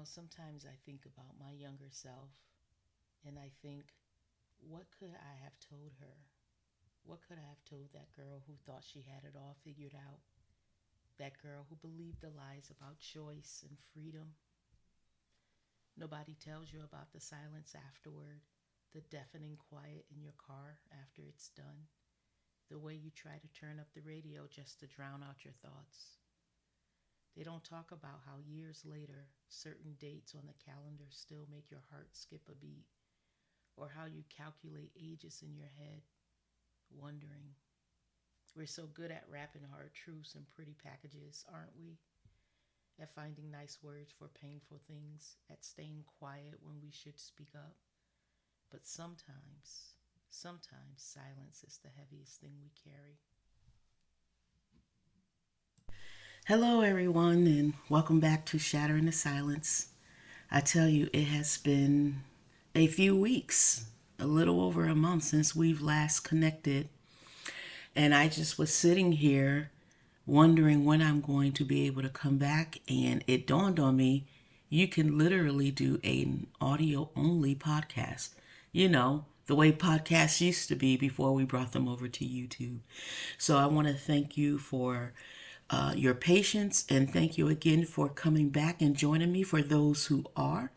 Sometimes I think about my younger self and I think, what could I have told her? What could I have told that girl who thought she had it all figured out? That girl who believed the lies about choice and freedom? Nobody tells you about the silence afterward, the deafening quiet in your car after it's done, the way you try to turn up the radio just to drown out your thoughts. They don't talk about how years later, certain dates on the calendar still make your heart skip a beat, or how you calculate ages in your head, wondering. We're so good at wrapping hard truths in pretty packages, aren't we? At finding nice words for painful things, at staying quiet when we should speak up. But sometimes silence is the heaviest thing we carry. Hello, everyone, and welcome back to Shatter in the Silence. I tell you, it has been a few weeks, a little over a month since we've last connected. And I just was sitting here wondering when I'm going to be able to come back. And it dawned on me, you can literally do an audio only podcast. The way podcasts used to be before we brought them over to YouTube. So I want to thank you for your patience, and thank you again for coming back and joining me for those who are.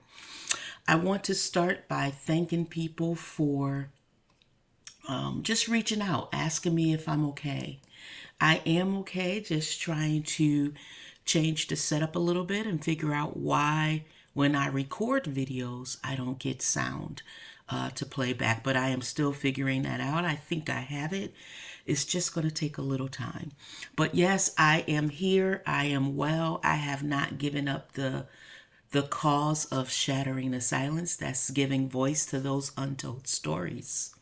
I want to start by thanking people for just reaching out, asking me if I'm okay. I am okay, just trying to change the setup a little bit and figure out why when I record videos, I don't get sound to play back. But I am still figuring that out. I think I have it. It's just going to take a little time. But yes, I am here. I am well. I have not given up the cause of shattering the silence. That's giving voice to those untold stories.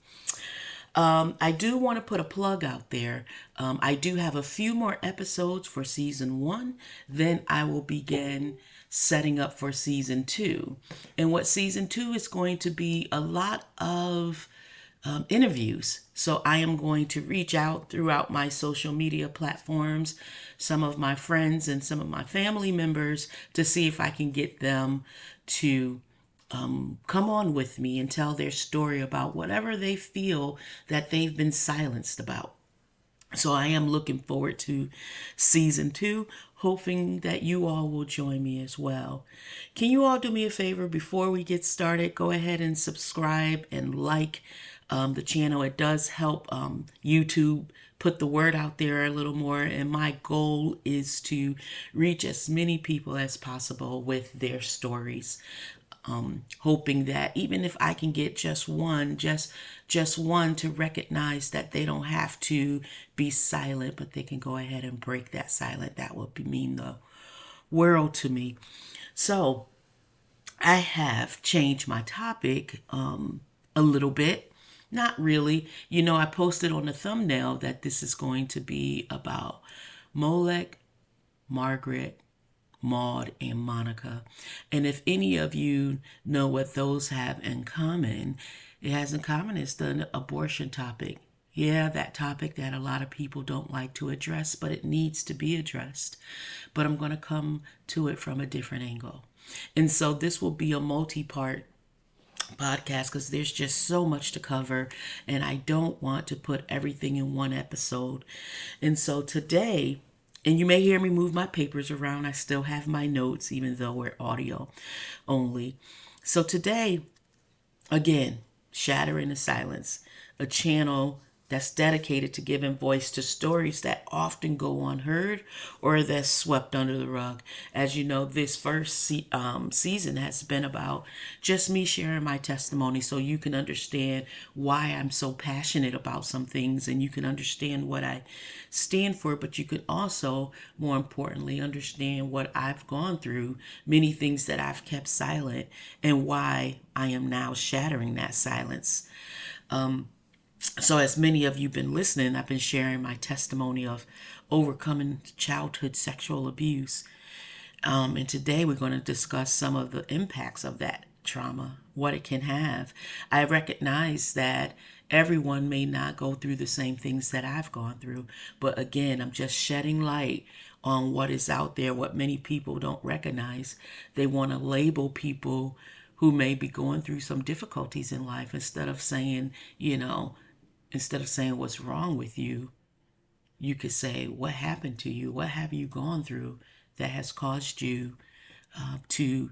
I do want to put a plug out there. I do have a few more episodes for season one. Then I will begin setting up for season two. And what season two is going to be a lot of interviews. So I am going to reach out throughout my social media platforms, some of my friends and some of my family members, to see if I can get them to come on with me and tell their story about whatever they feel that they've been silenced about. So I am looking forward to season two, hoping that you all will join me as well. Can you all do me a favor before we get started? Go ahead and subscribe and like the channel. It does help YouTube put the word out there a little more. And my goal is to reach as many people as possible with their stories. Hoping that even if I can get just one, just one to recognize that they don't have to be silent, but they can go ahead and break that silence, that would mean the world to me. So I have changed my topic a little bit. Not really. I posted on the thumbnail that this is going to be about Molech, Margaret, Maude, and Monica. And if any of you know what those have in common, it has in common is the abortion topic. Yeah, that topic that a lot of people don't like to address, but it needs to be addressed. But I'm going to come to it from a different angle. And so this will be a multi-part podcast because there's just so much to cover and I don't want to put everything in one episode. And so today, and you may hear me move my papers around. I still have my notes, even though we're audio only. So today, again, Shattering the Silence, a channel that's dedicated to giving voice to stories that often go unheard or that's swept under the rug. As you know, this first season has been about just me sharing my testimony so you can understand why I'm so passionate about some things and you can understand what I stand for, but you can also, more importantly, understand what I've gone through, many things that I've kept silent, and why I am now shattering that silence. So as many of you have been listening, I've been sharing my testimony of overcoming childhood sexual abuse. And today we're going to discuss some of the impacts of that trauma, what it can have. I recognize that Everyone may not go through the same things that I've gone through. But again, I'm just shedding light on what is out there, what many people don't recognize. They want to label people who may be going through some difficulties in life instead of saying, instead of saying what's wrong with you, you could say, what happened to you? What have you gone through that has caused you to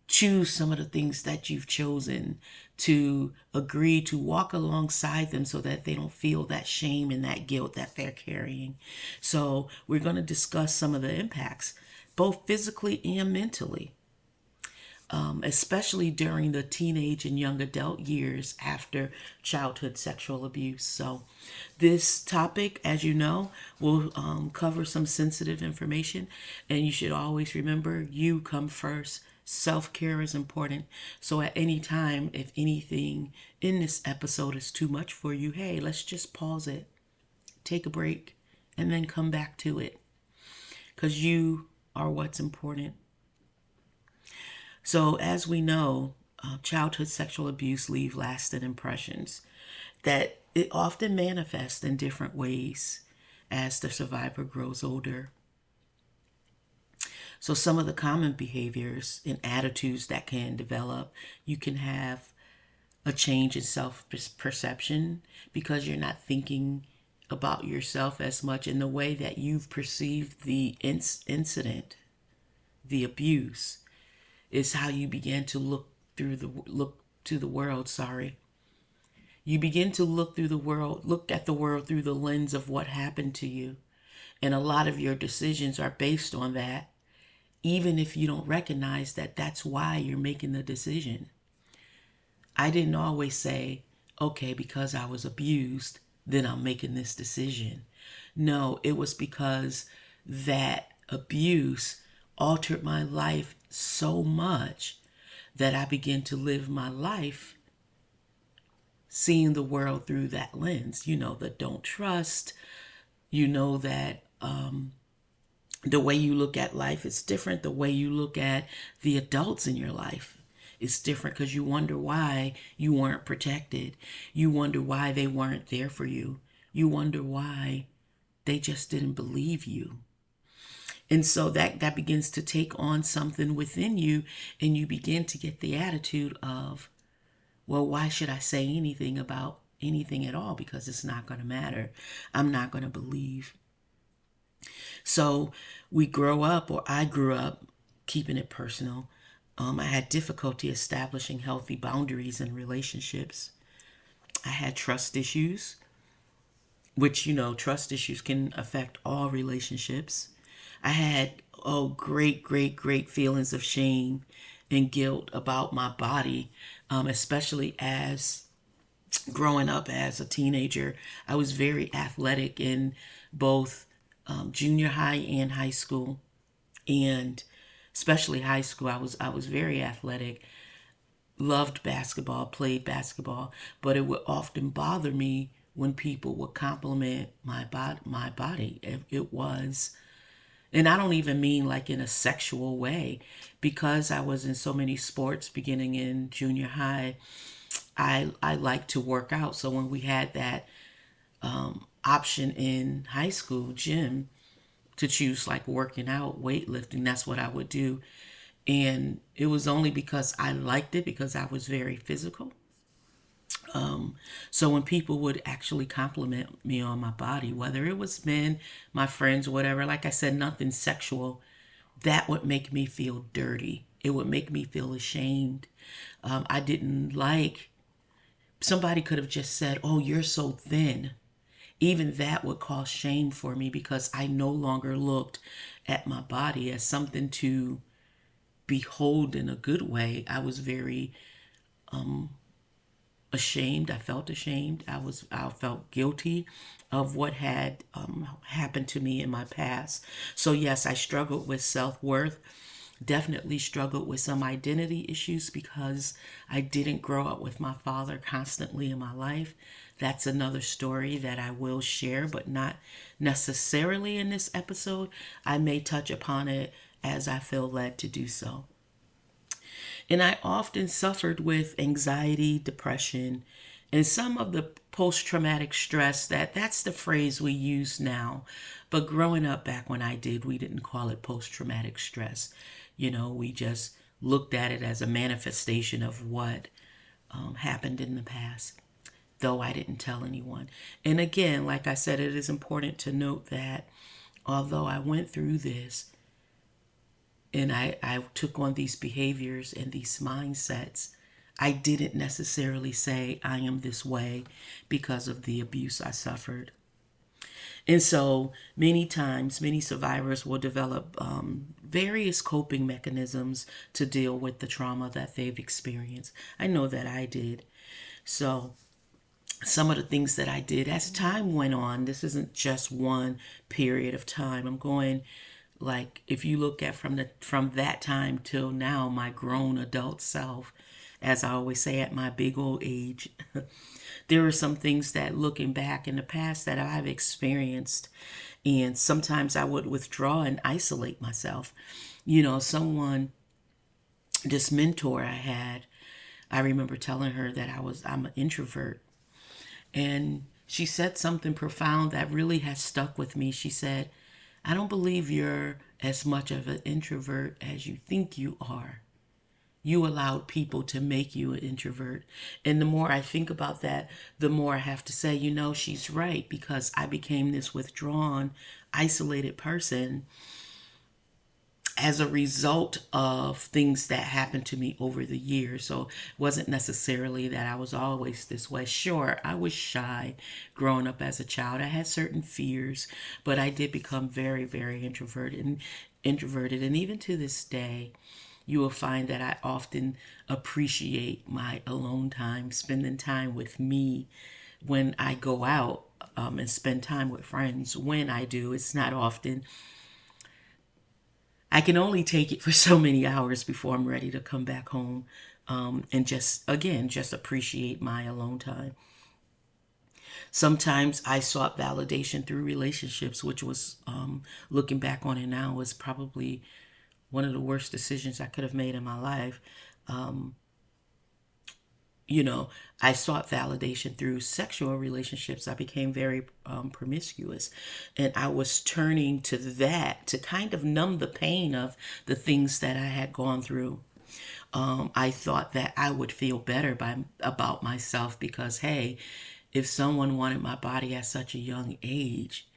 choose some of the things that you've chosen, to agree to walk alongside them so that they don't feel that shame and that guilt that they're carrying. So we're going to discuss some of the impacts, both physically and mentally, especially during the teenage and young adult years after childhood sexual abuse. So this topic, as you know, will cover some sensitive information, and you should always remember you come first. Self-care is important. So at any time, if anything in this episode is too much for you, hey, let's just pause it, take a break, and then come back to it, because you are what's important. So as we know, childhood sexual abuse leave lasting impressions that it often manifests in different ways as the survivor grows older. So some of the common behaviors and attitudes that can develop, you can have a change in self-perception because you're not thinking about yourself as much in the way that you've perceived the incident, the abuse, is how you begin to look to the world, You begin to look at the world through the lens of what happened to you. And a lot of your decisions are based on that, even if you don't recognize that that's why you're making the decision. I didn't always say, okay, because I was abused, then I'm making this decision. No, it was because that abuse altered my life so much that I began to live my life seeing the world through that lens. That don't trust, that the way you look at life is different. The way you look at the adults in your life is different because you wonder why you weren't protected. You wonder why they weren't there for you. You wonder why they just didn't believe you. And so that begins to take on something within you, and you begin to get the attitude of, well, why should I say anything about anything at all? Because it's not going to matter. I'm not going to believe. So we grow up, or I grew up, keeping it personal. I had difficulty establishing healthy boundaries in relationships. I had trust issues, which, trust issues can affect all relationships. I had, great feelings of shame and guilt about my body, especially as growing up as a teenager. I was very athletic in both junior high and high school, and especially high school. I was very athletic, loved basketball, played basketball, but it would often bother me when people would compliment my body. It was, and I don't even mean like in a sexual way, because I was in so many sports beginning in junior high. I like to work out. So when we had that option in high school gym to choose like working out, weightlifting, that's what I would do. And it was only because I liked it, because I was very physical. So when people would actually compliment me on my body, whether it was men, my friends, whatever, like I said, nothing sexual, that would make me feel dirty. It would make me feel ashamed. I didn't like, somebody could have just said, oh, you're so thin. Even that would cause shame for me, because I no longer looked at my body as something to behold in a good way. I was very ashamed. I felt ashamed. I felt guilty of what had happened to me in my past. So yes, I struggled with self-worth. Definitely struggled with some identity issues because I didn't grow up with my father constantly in my life. That's another story that I will share, but not necessarily in this episode. I may touch upon it as I feel led to do so. And I often suffered with anxiety, depression, And some of the post-traumatic stress, that's the phrase we use now. But growing up back when I did, we didn't call it post-traumatic stress. We just looked at it as a manifestation of what happened in the past, though I didn't tell anyone. And again, like I said, it is important to note that although I went through this and I took on these behaviors and these mindsets, I didn't necessarily say I am this way because of the abuse I suffered. And so many times, many survivors will develop various coping mechanisms to deal with the trauma that they've experienced. I know that I did. So some of the things that I did as time went on, this isn't just one period of time. I'm going, like, if you look at from that time till now, my grown adult self, as I always say, at my big old age, there are some things that looking back in the past that I've experienced, and sometimes I would withdraw and isolate myself. Someone, this mentor I had, I remember telling her that I'm an introvert, and she said something profound that really has stuck with me. She said, I don't believe you're as much of an introvert as you think you are. You allowed people to make you an introvert. And the more I think about that, the more I have to say, she's right, because I became this withdrawn, isolated person as a result of things that happened to me over the years. So it wasn't necessarily that I was always this way. Sure, I was shy growing up as a child. I had certain fears, but I did become very, very introverted. And even to this day, you will find that I often appreciate my alone time, spending time with me when I go out, and spend time with friends. When I do, it's not often. I can only take it for so many hours before I'm ready to come back home, and just appreciate my alone time. Sometimes I sought validation through relationships, which was, looking back on it now, was probably one of the worst decisions I could have made in my life. Um, you know, I sought validation through sexual relationships. I became very promiscuous, and I was turning to that to kind of numb the pain of the things that I had gone through. I thought that I would feel better about myself because, hey, if someone wanted my body at such a young age,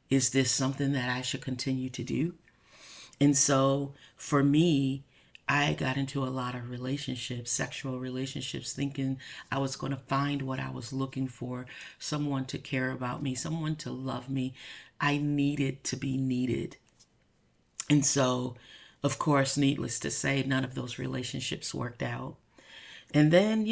is this something that I should continue to do? And so for me, I got into a lot of relationships, sexual relationships, thinking I was going to find what I was looking for, someone to care about me, someone to love me. I needed to be needed. And so, of course, needless to say, none of those relationships worked out. And then,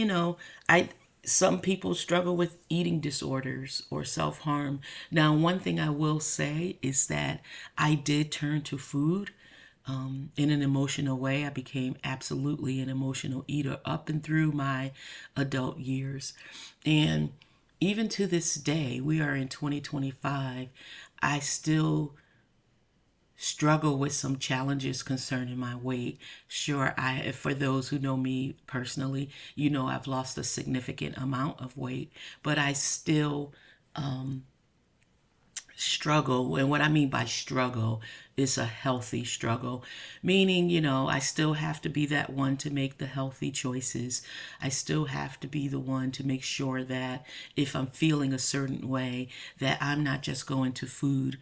I some people struggle with eating disorders or self-harm. Now, one thing I will say is that I did turn to food, in an emotional way. I became absolutely an emotional eater up and through my adult years. And even to this day, we are in 2025, I still struggle with some challenges concerning my weight. Sure, for those who know me personally, I've lost a significant amount of weight, but I still struggle. And what I mean by struggle is a healthy struggle, meaning, I still have to be that one to make the healthy choices. I still have to be the one to make sure that if I'm feeling a certain way, that I'm not just going to food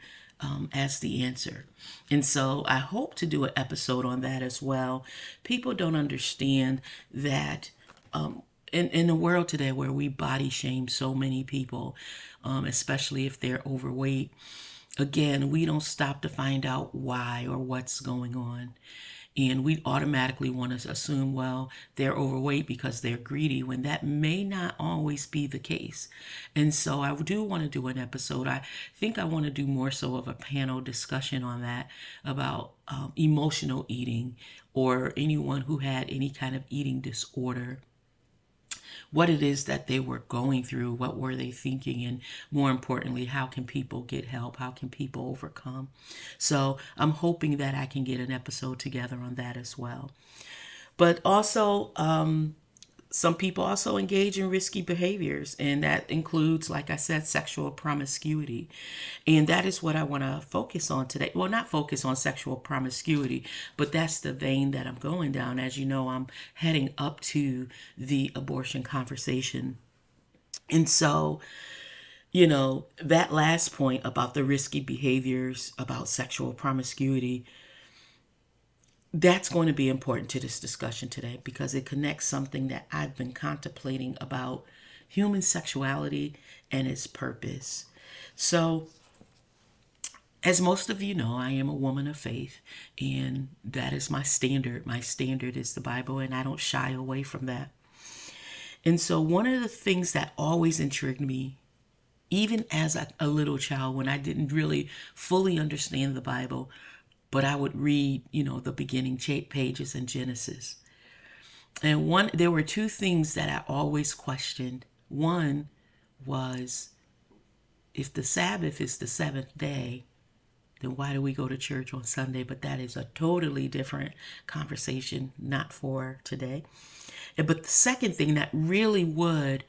as the answer. And so I hope to do an episode on that as well. People don't understand that, in the world today where we body shame so many people, especially if they're overweight, again, we don't stop to find out why or what's going on. And we automatically want to assume, well, they're overweight because they're greedy, when that may not always be the case. And so I do want to do an episode. I think I want to do more so of a panel discussion on that, about emotional eating, or anyone who had any kind of eating disorder, what it is that they were going through, what were they thinking, and more importantly, how can people get help? How can people overcome? So I'm hoping that I can get an episode together on that as well. But also, Some people also engage in risky behaviors, and that includes, like I said, sexual promiscuity. And that is what I want to focus on today. Well, not focus on sexual promiscuity, but that's the vein that I'm going down. As you know, I'm heading up to the abortion conversation. And so, that last point about the risky behaviors, about sexual promiscuity, that's going to be important to this discussion today because it connects something that I've been contemplating about human sexuality and its purpose. So, as most of you know, I am a woman of faith, and that is my standard. My standard is the Bible, and I don't shy away from that. And so, one of the things that always intrigued me, even as a little child, when I didn't really fully understand the Bible, but I would read, the beginning pages in Genesis. And there were two things that I always questioned. One was, if the Sabbath is the seventh day, then why do we go to church on Sunday? But that is a totally different conversation, not for today. But the second thing that really would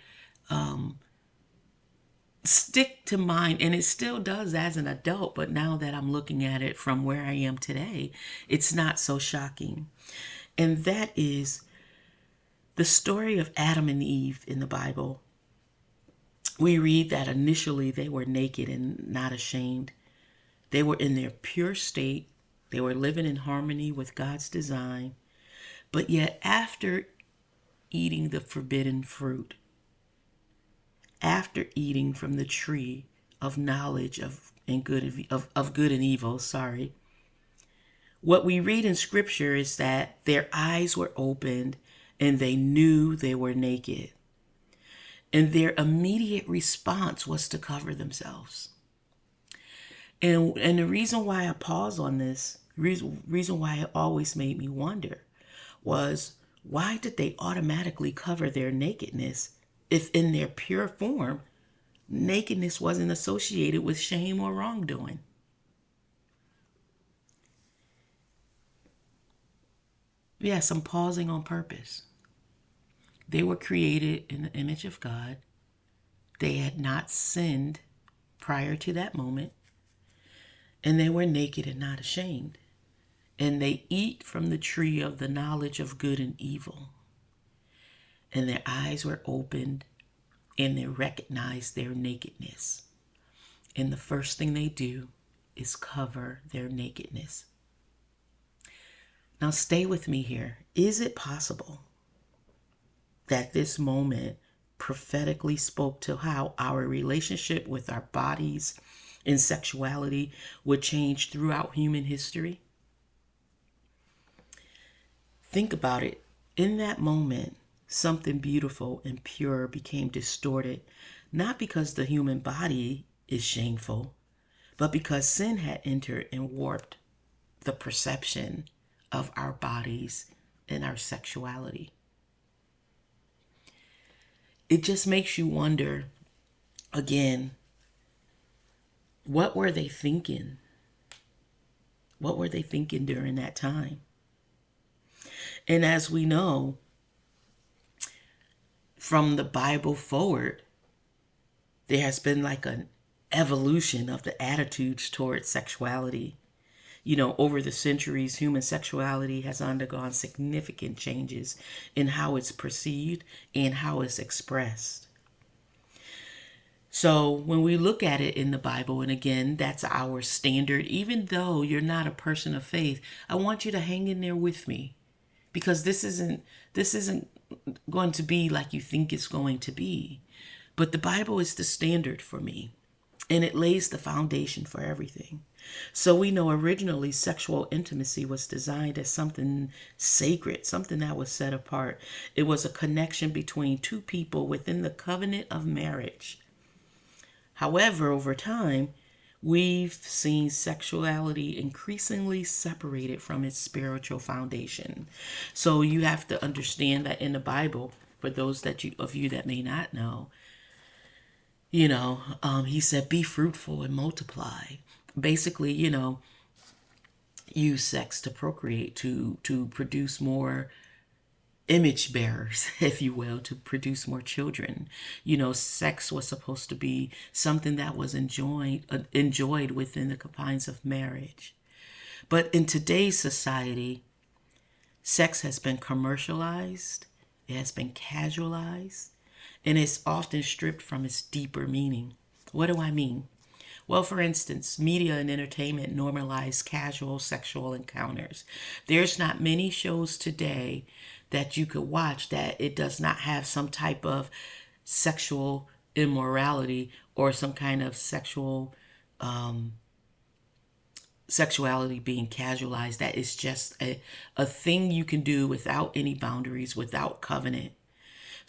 stick to mind, and it still does as an adult, but now that I'm looking at it from where I am today, it's not so shocking. And that is the story of Adam and Eve in the Bible. We read that initially they were naked and not ashamed. They were in their pure state. They were living in harmony with God's design. But yet, after eating the forbidden fruit, after eating from the tree of knowledge of good and evil, what we read in Scripture is that their eyes were opened and they knew they were naked. And their immediate response was to cover themselves. And the reason why I pause on this, reason why it always made me wonder, was why did they automatically cover their nakedness if in their pure form, nakedness wasn't associated with shame or wrongdoing? Yes, I'm pausing on purpose. They were created in the image of God. They had not sinned prior to that moment. And they were naked and not ashamed. And they eat from the tree of the knowledge of good and evil. And their eyes were opened and they recognized their nakedness. And the first thing they do is cover their nakedness. Now stay with me here. Is it possible that this moment prophetically spoke to how our relationship with our bodies and sexuality would change throughout human history? Think about it. In that moment, something beautiful and pure became distorted, not because the human body is shameful, but because sin had entered and warped the perception of our bodies and our sexuality. It just makes you wonder, again, what were they thinking? What were they thinking during that time? And as we know, from the Bible forward, there has been like an evolution of the attitudes towards sexuality. Over the centuries, human sexuality has undergone significant changes in how it's perceived and how it's expressed. So when we look at it in the Bible, and again, that's our standard, even though you're not a person of faith, I want you to hang in there with me, because this isn't going to be like you think it's going to be. But the Bible is the standard for me, and it lays the foundation for everything. So we know originally sexual intimacy was designed as something sacred, something that was set apart. It was a connection between two people within the covenant of marriage. However, over time, we've seen sexuality increasingly separated from its spiritual foundation. So you have to understand that in the Bible, for those of you that may not know, he said, be fruitful and multiply. Basically, use sex to procreate, to produce more image bearers, if you will, to produce more children. Sex was supposed to be something that was enjoyed within the confines of marriage. But in today's society, sex has been commercialized, it has been casualized, and it's often stripped from its deeper meaning. What do I mean? Well, for instance, media and entertainment normalize casual sexual encounters. There's not many shows today that you could watch that it does not have some type of sexual immorality or some kind of sexuality being casualized. That is just a thing you can do without any boundaries, without covenant.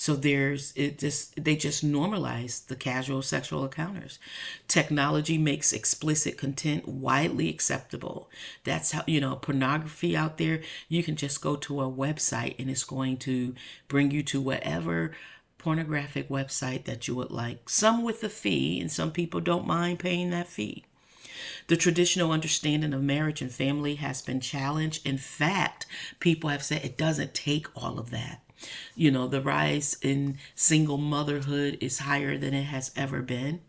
So they just normalize the casual sexual encounters. Technology makes explicit content widely acceptable. That's how, pornography out there, you can just go to a website and it's going to bring you to whatever pornographic website that you would like. Some with a fee, and some people don't mind paying that fee. The traditional understanding of marriage and family has been challenged. In fact, people have said it doesn't take all of that. The rise in single motherhood is higher than it has ever been.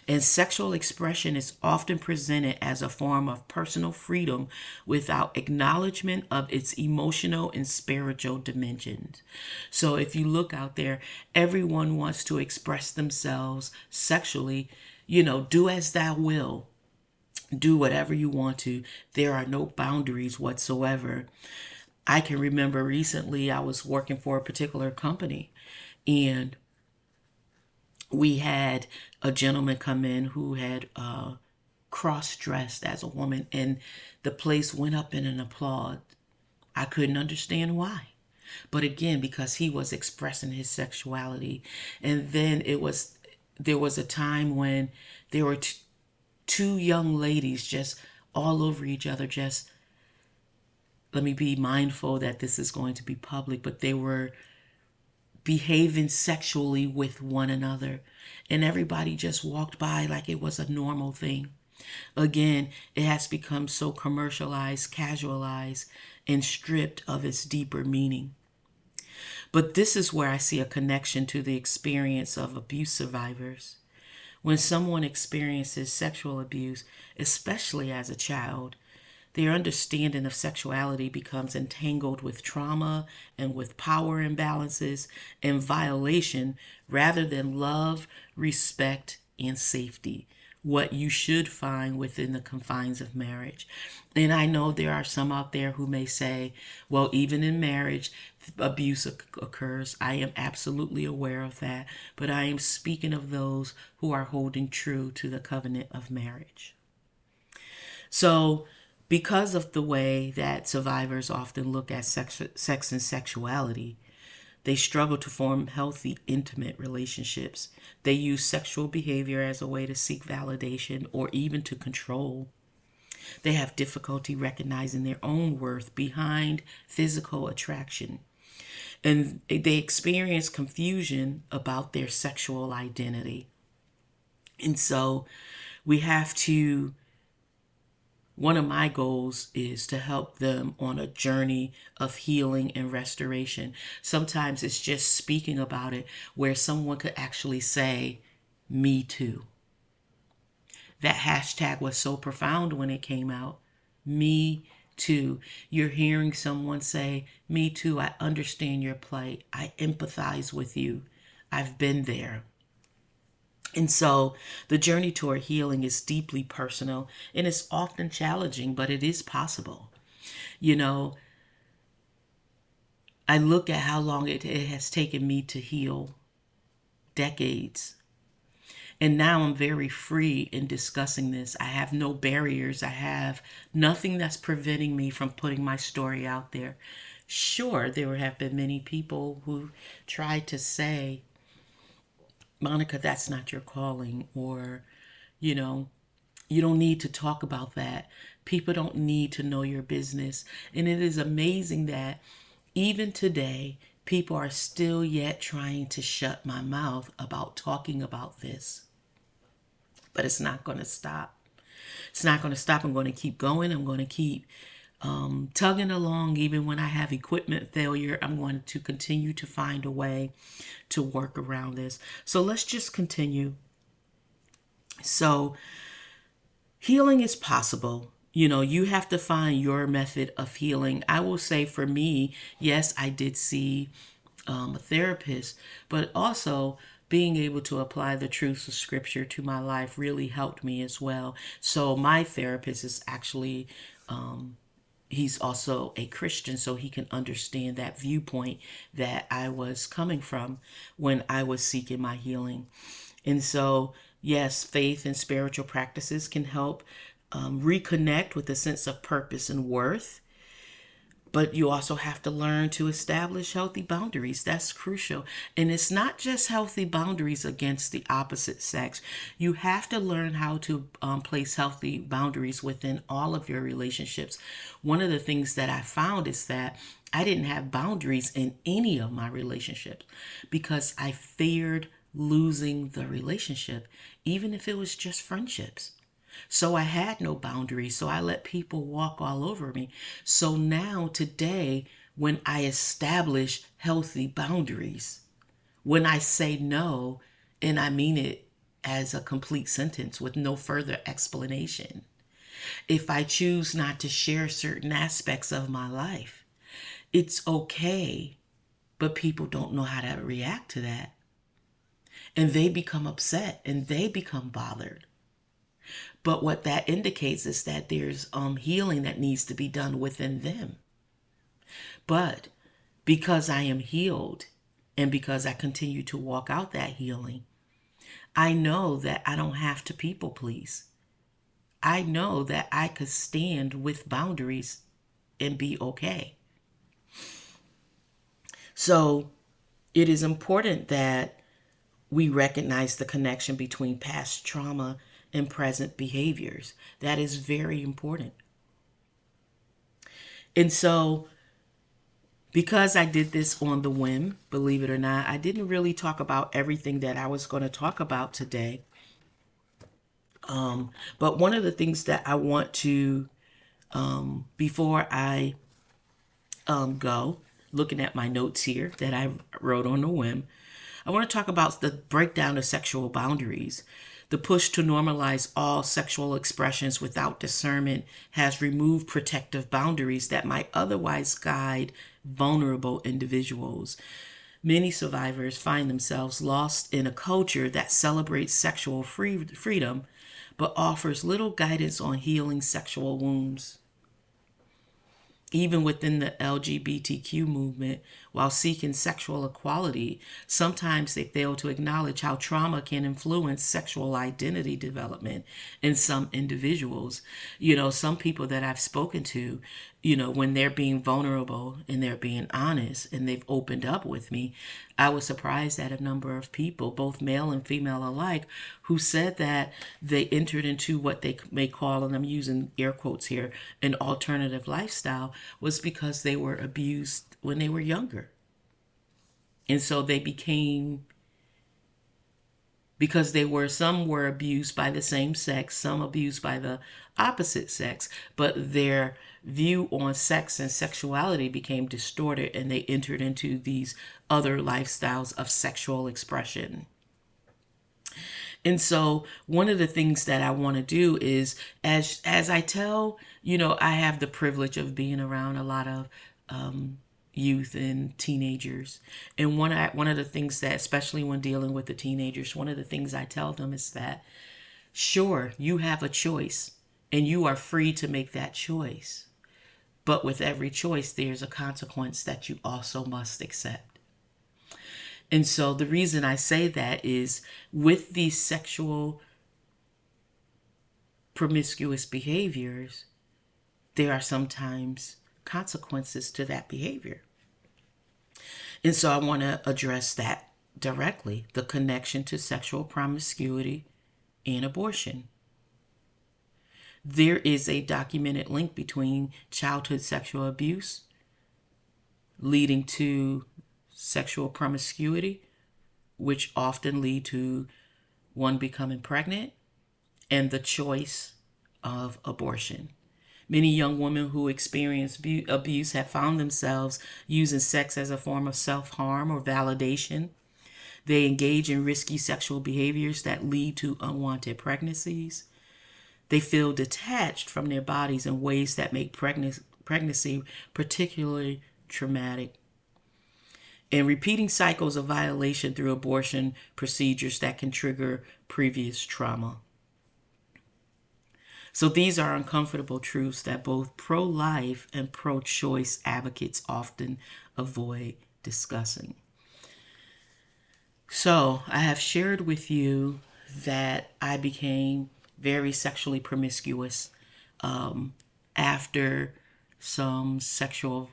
And sexual expression is often presented as a form of personal freedom without acknowledgement of its emotional and spiritual dimensions. So if you look out there, everyone wants to express themselves sexually, do as thou will. Do whatever you want to. There are no boundaries whatsoever. I can remember recently I was working for a particular company, and we had a gentleman come in who had cross-dressed as a woman, and the place went up in an applaud. I couldn't understand why. But again, because he was expressing his sexuality. And then there was a time when there were two young ladies just all over each other, just, let me be mindful that this is going to be public, but they were behaving sexually with one another. And everybody just walked by like it was a normal thing. Again, it has become so commercialized, casualized, and stripped of its deeper meaning. But this is where I see a connection to the experience of abuse survivors. When someone experiences sexual abuse, especially as a child, their understanding of sexuality becomes entangled with trauma and with power imbalances and violation rather than love, respect, and safety, what you should find within the confines of marriage. And I know there are some out there who may say, well, even in marriage, abuse occurs. I am absolutely aware of that, but I am speaking of those who are holding true to the covenant of marriage. So, because of the way that survivors often look at sex and sexuality, they struggle to form healthy, intimate relationships. They use sexual behavior as a way to seek validation or even to control. They have difficulty recognizing their own worth behind physical attraction. And they experience confusion about their sexual identity. And so we have to, one of my goals is to help them on a journey of healing and restoration. Sometimes it's just speaking about it where someone could actually say, me too. That hashtag was so profound when it came out. Me too. You're hearing someone say, me too. I understand your plight. I empathize with you. I've been there. And so the journey toward healing is deeply personal and it's often challenging, but it is possible. I look at how long it has taken me to heal, decades. And now I'm very free in discussing this. I have no barriers. I have nothing that's preventing me from putting my story out there. Sure, there have been many people who tried to say, Monica, that's not your calling, or, you don't need to talk about that. People don't need to know your business. And it is amazing that even today, people are still yet trying to shut my mouth about talking about this. But it's not going to stop. It's not going to stop. I'm going to keep going. I'm going to keep tugging along. Even when I have equipment failure, I'm going to continue to find a way to work around this. So let's just continue. So healing is possible. You have to find your method of healing. I will say for me, yes, I did see a therapist, but also being able to apply the truths of scripture to my life really helped me as well. So my therapist is actually, he's also a Christian, so he can understand that viewpoint that I was coming from when I was seeking my healing. And so, yes, faith and spiritual practices can help reconnect with a sense of purpose and worth. But you also have to learn to establish healthy boundaries. That's crucial. And it's not just healthy boundaries against the opposite sex. You have to learn how to place healthy boundaries within all of your relationships. One of the things that I found is that I didn't have boundaries in any of my relationships because I feared losing the relationship, even if it was just friendships. So I had no boundaries. So I let people walk all over me. So now, today, when I establish healthy boundaries, when I say no, and I mean it as a complete sentence with no further explanation, if I choose not to share certain aspects of my life, it's okay. But people don't know how to react to that. And they become upset and they become bothered. But what that indicates is that there's healing that needs to be done within them. But because I am healed and because I continue to walk out that healing, I know that I don't have to people please. I know that I could stand with boundaries and be okay. So it is important that we recognize the connection between past trauma and present behaviors. That is very important. And so, because I did this on the whim, believe it or not, I didn't really talk about everything that I was going to talk about today. But one of the things that I want to, before I go, looking at my notes here that I wrote on the whim, I want to talk about the breakdown of sexual boundaries. The push to normalize all sexual expressions without discernment has removed protective boundaries that might otherwise guide vulnerable individuals. Many survivors find themselves lost in a culture that celebrates sexual freedom but offers little guidance on healing sexual wounds. Even within the LGBTQ movement, while seeking sexual equality, sometimes they fail to acknowledge how trauma can influence sexual identity development in some individuals. Some people that I've spoken to, when they're being vulnerable and they're being honest and they've opened up with me, I was surprised at a number of people, both male and female alike, who said that they entered into what they may call, and I'm using air quotes here, an alternative lifestyle, was because they were abused when they were younger. And so they became, because some were abused by the same sex, some abused by the opposite sex, but their view on sex and sexuality became distorted and they entered into these other lifestyles of sexual expression. And so one of the things that I want to do is, as I tell, I have the privilege of being around a lot of youth and teenagers. And one of the things that, especially when dealing with the teenagers, one of the things I tell them is that, sure, you have a choice and you are free to make that choice. But with every choice, there's a consequence that you also must accept. And so the reason I say that is, with these sexual promiscuous behaviors, there are sometimes consequences to that behavior. And so I want to address that directly, the connection to sexual promiscuity and abortion. There is a documented link between childhood sexual abuse leading to sexual promiscuity, which often lead to one becoming pregnant, and the choice of abortion. Many young women who experience abuse have found themselves using sex as a form of self-harm or validation. They engage in risky sexual behaviors that lead to unwanted pregnancies. They feel detached from their bodies in ways that make pregnancy particularly traumatic. And repeating cycles of violation through abortion procedures that can trigger previous trauma. So these are uncomfortable truths that both pro-life and pro-choice advocates often avoid discussing. So I have shared with you that I became very sexually promiscuous after some sexual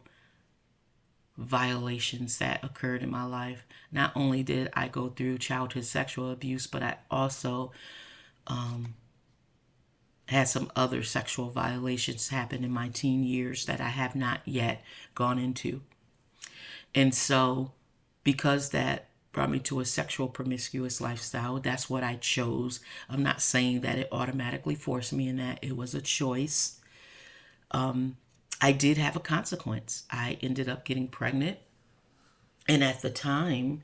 violations that occurred in my life. Not only did I go through childhood sexual abuse, but I also had some other sexual violations happen in my teen years that I have not yet gone into. And so, because that brought me to a sexual promiscuous lifestyle, that's what I chose. I'm not saying that it automatically forced me in that. It was a choice. I did have a consequence. I ended up getting pregnant. And at the time,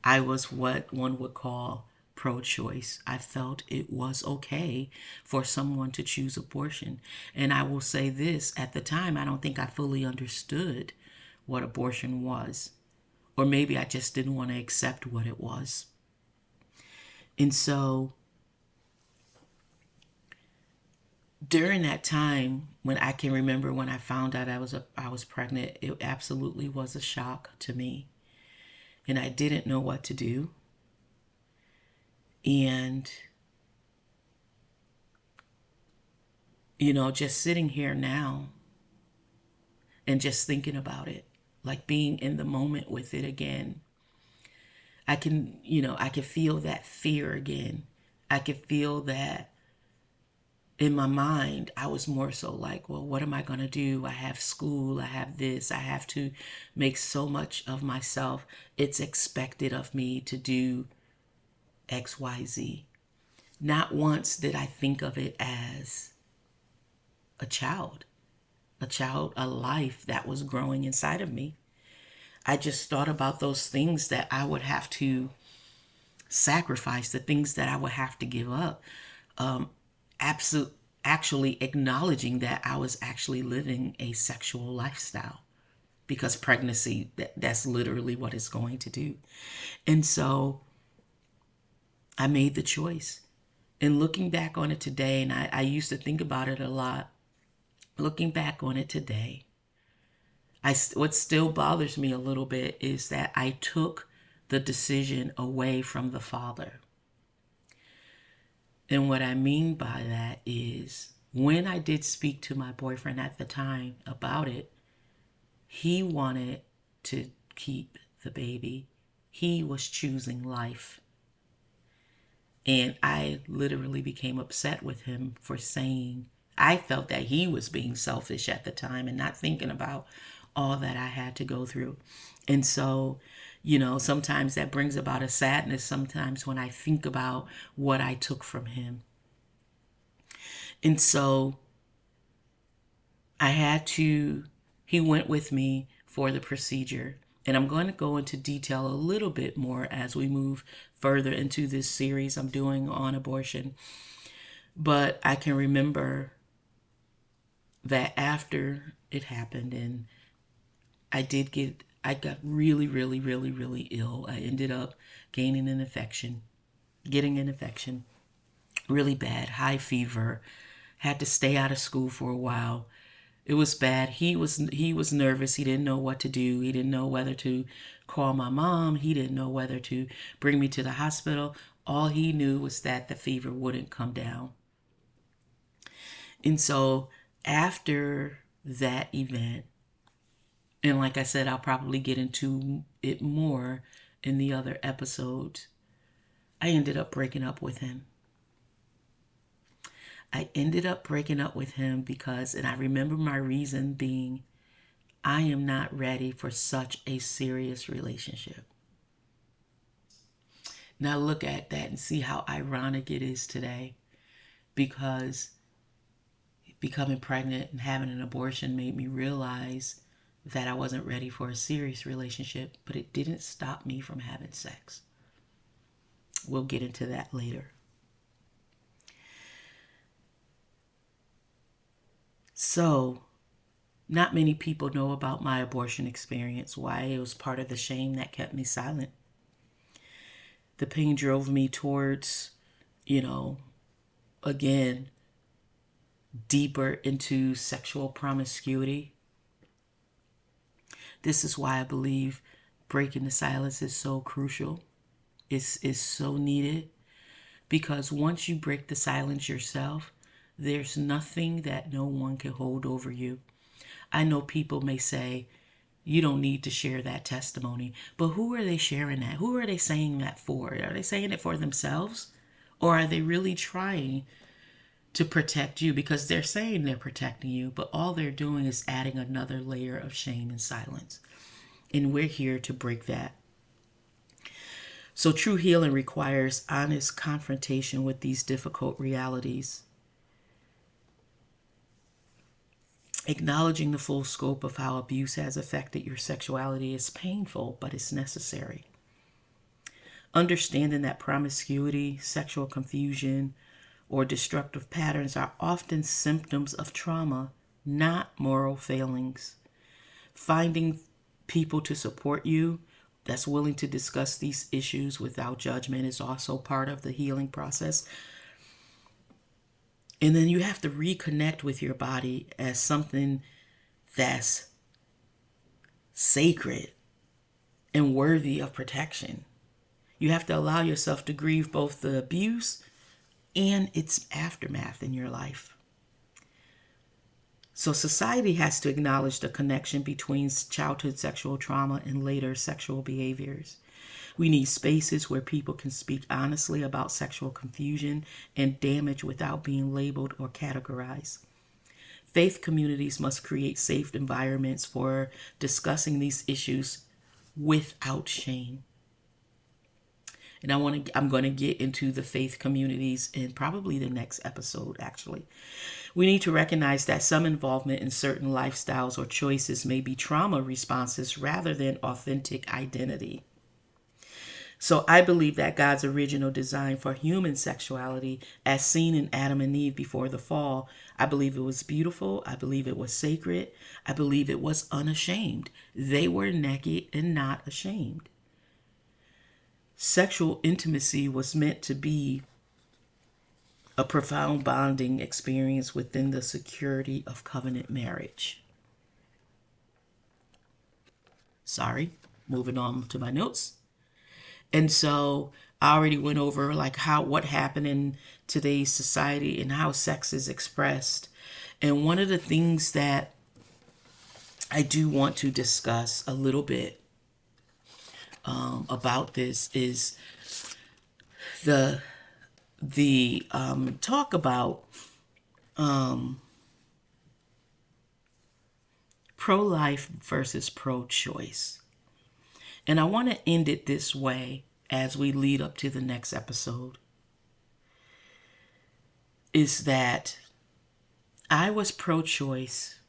I was what one would call pro-choice. I felt it was okay for someone to choose abortion. And I will say this, at the time, I don't think I fully understood what abortion was. Or maybe I just didn't want to accept what it was. And so during that time, when I can remember when I found out I was pregnant, it absolutely was a shock to me. And I didn't know what to do. And, just sitting here now and just thinking about it, like being in the moment with it again, I can feel that fear again. I can feel that in my mind, I was more so like, well, what am I going to do? I have school, I have this, I have to make so much of myself. It's expected of me to do XYZ. Not once did I think of it as a child, a life that was growing inside of me. I just thought about those things that I would have to sacrifice, the things that I would have to give up. Actually acknowledging that I was actually living a sexual lifestyle, because pregnancy, that's literally what it's going to do. And so I made the choice. And looking back on it today, and I used to think about it a lot, looking back on it today, what still bothers me a little bit is that I took the decision away from the Father. And what I mean by that is, when I did speak to my boyfriend at the time about it, he wanted to keep the baby. He was choosing life. And I literally became upset with him for saying, I felt that he was being selfish at the time and not thinking about all that I had to go through. And so, sometimes that brings about a sadness sometimes when I think about what I took from him. And so he went with me for the procedure. And I'm going to go into detail a little bit more as we move further into this series I'm doing on abortion. But I can remember that after it happened, and I got really, really, really, really ill. I ended up getting an infection, really bad, high fever, had to stay out of school for a while. It was bad. He was nervous. He didn't know what to do. He didn't know whether to call my mom. He didn't know whether to bring me to the hospital. All he knew was that the fever wouldn't come down. And so after that event, and like I said, I'll probably get into it more in the other episodes, I ended up breaking up with him. I ended up breaking up with him because, and I remember my reason being, I am not ready for such a serious relationship. Now look at that and see how ironic it is today, because becoming pregnant and having an abortion made me realize that I wasn't ready for a serious relationship, but it didn't stop me from having sex. We'll get into that later. So, not many people know about my abortion experience, why it was part of the shame that kept me silent. The pain drove me towards, again, deeper into sexual promiscuity. This is why I believe breaking the silence is so crucial. It's so needed, because once you break the silence yourself, there's nothing that no one can hold over you. I know people may say, you don't need to share that testimony, but who are they sharing that? Who are they saying that for? Are they saying it for themselves? Or are they really trying to protect you? Because they're saying they're protecting you, but all they're doing is adding another layer of shame and silence. And we're here to break that. So true healing requires honest confrontation with these difficult realities. Acknowledging the full scope of how abuse has affected your sexuality is painful, but it's necessary. Understanding that promiscuity, sexual confusion, or destructive patterns are often symptoms of trauma, not moral failings. Finding people to support you that's willing to discuss these issues without judgment is also part of the healing process. And then you have to reconnect with your body as something that's sacred and worthy of protection. You have to allow yourself to grieve both the abuse and its aftermath in your life. So society has to acknowledge the connection between childhood sexual trauma and later sexual behaviors. We need spaces where people can speak honestly about sexual confusion and damage without being labeled or categorized. Faith communities must create safe environments for discussing these issues without shame. And I'm going to get into the faith communities in probably the next episode, actually. We need to recognize that some involvement in certain lifestyles or choices may be trauma responses rather than authentic identity. So I believe that God's original design for human sexuality, as seen in Adam and Eve before the fall, I believe it was beautiful. I believe it was sacred. I believe it was unashamed. They were naked and not ashamed. Sexual intimacy was meant to be a profound bonding experience within the security of covenant marriage. Sorry, moving on to my notes. And so I already went over what happened in today's society and how sex is expressed. And one of the things that I do want to discuss a little bit about this is the talk about pro-life versus pro-choice. And I want to end it this way as we lead up to the next episode, is that I was pro-choice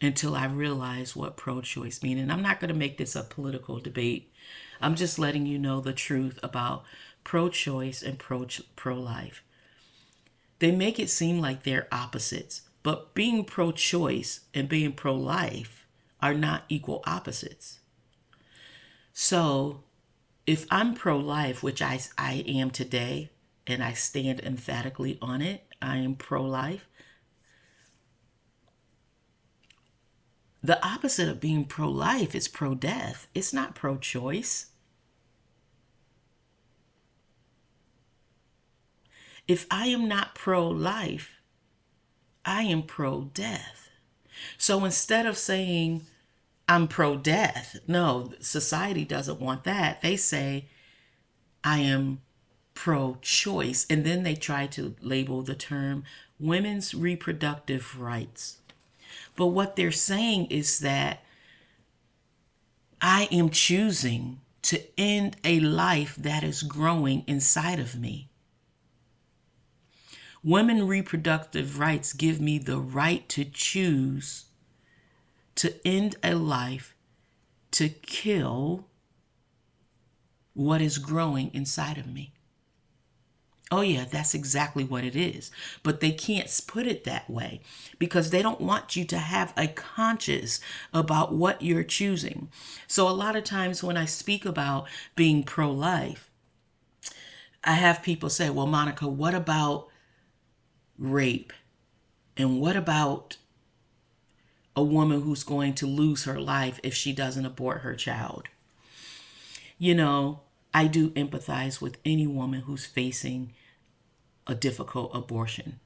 until I realized what pro-choice means. And I'm not going to make this a political debate. I'm just letting you know the truth about pro-choice and pro-life. They make it seem like they're opposites, but being pro-choice and being pro-life are not equal opposites. So if I'm pro-life, which I am today, and I stand emphatically on it, I am pro-life. The opposite of being pro-life is pro-death. It's not pro-choice. If I am not pro-life, I am pro-death. So instead of saying I'm pro-death, no, society doesn't want that. They say I am pro-choice, and then they try to label the term women's reproductive rights. But what they're saying is that I am choosing to end a life that is growing inside of me. Women reproductive rights give me the right to choose to end a life, to kill what is growing inside of me. Oh, yeah, that's exactly what it is. But they can't put it that way because they don't want you to have a conscience about what you're choosing. So, a lot of times when I speak about being pro life, I have people say, well, Monica, what about rape? And what about a woman who's going to lose her life if she doesn't abort her child? You know, I do empathize with any woman who's facing a difficult abortion.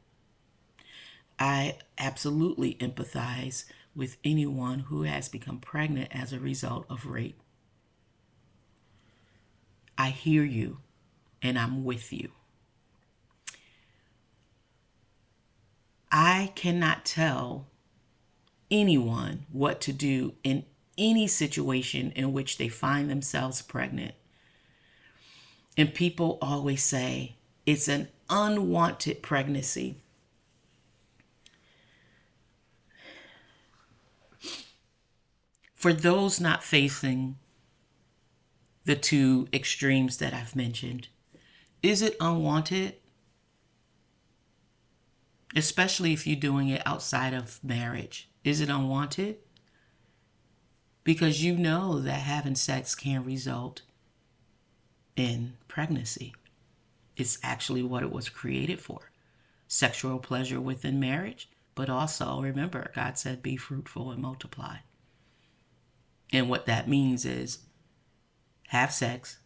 I absolutely empathize with anyone who has become pregnant as a result of rape. I hear you and I'm with you. I cannot tell anyone what to do in any situation in which they find themselves pregnant. And people always say it's an unwanted pregnancy. For those not facing the two extremes that I've mentioned, is it unwanted? Especially if you're doing it outside of marriage. Is it unwanted? Because you know that having sex can result in pregnancy. It's actually what it was created for. Sexual pleasure within marriage, but also remember, God said, be fruitful and multiply. And what that means is have sex,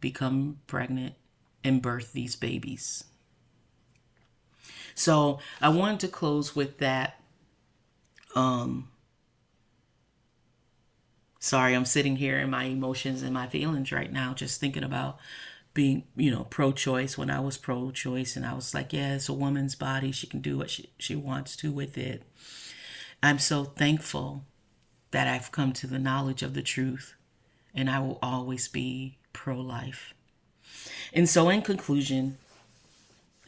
become pregnant, and birth these babies. So I wanted to close with that. Sorry, I'm sitting here in my emotions and my feelings right now, just thinking about being, pro-choice when I was pro-choice. And I was like, yeah, it's a woman's body. She can do what she wants to with it. I'm so thankful that I've come to the knowledge of the truth. And I will always be pro-life. And so in conclusion,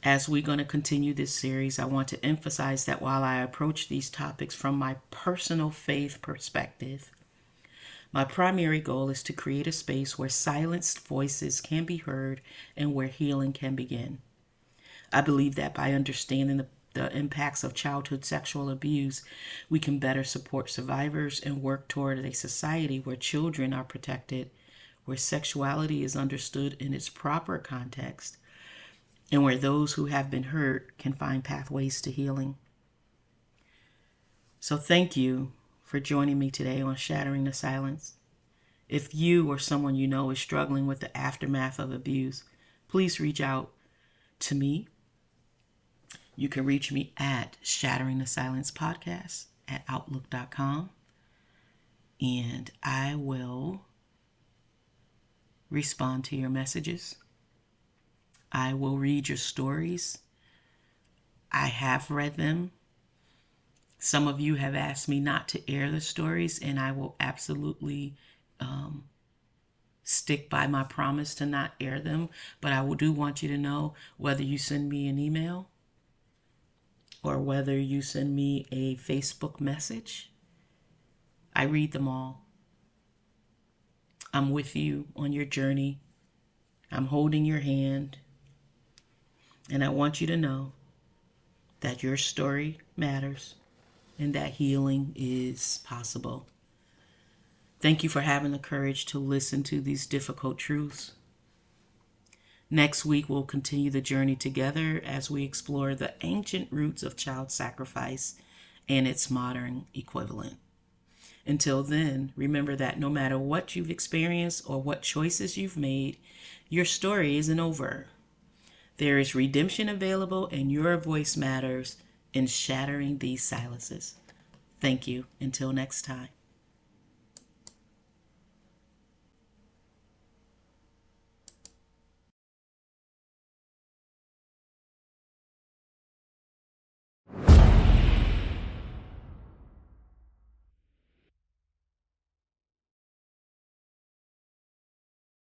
as we're going to continue this series, I want to emphasize that while I approach these topics from my personal faith perspective, my primary goal is to create a space where silenced voices can be heard and where healing can begin. I believe that by understanding the impacts of childhood sexual abuse, we can better support survivors and work toward a society where children are protected, where sexuality is understood in its proper context, and where those who have been hurt can find pathways to healing. So thank you for joining me today on Shattering the Silence. If you or someone you know is struggling with the aftermath of abuse, please reach out to me. You can reach me at Shattering the Silence Podcast at outlook.com, and I will respond to your messages. I will read your stories. I have read them. Some of you have asked me not to air the stories, and I will absolutely stick by my promise to not air them. But I do want you to know, whether you send me an email or whether you send me a Facebook message, I read them all. I'm with you on your journey. I'm holding your hand. And I want you to know that your story matters and that healing is possible. Thank you for having the courage to listen to these difficult truths. Next week, we'll continue the journey together as we explore the ancient roots of child sacrifice and its modern equivalent. Until then, remember that no matter what you've experienced or what choices you've made, your story isn't over. There is redemption available, and your voice matters in shattering these silences. Thank you. Until next time.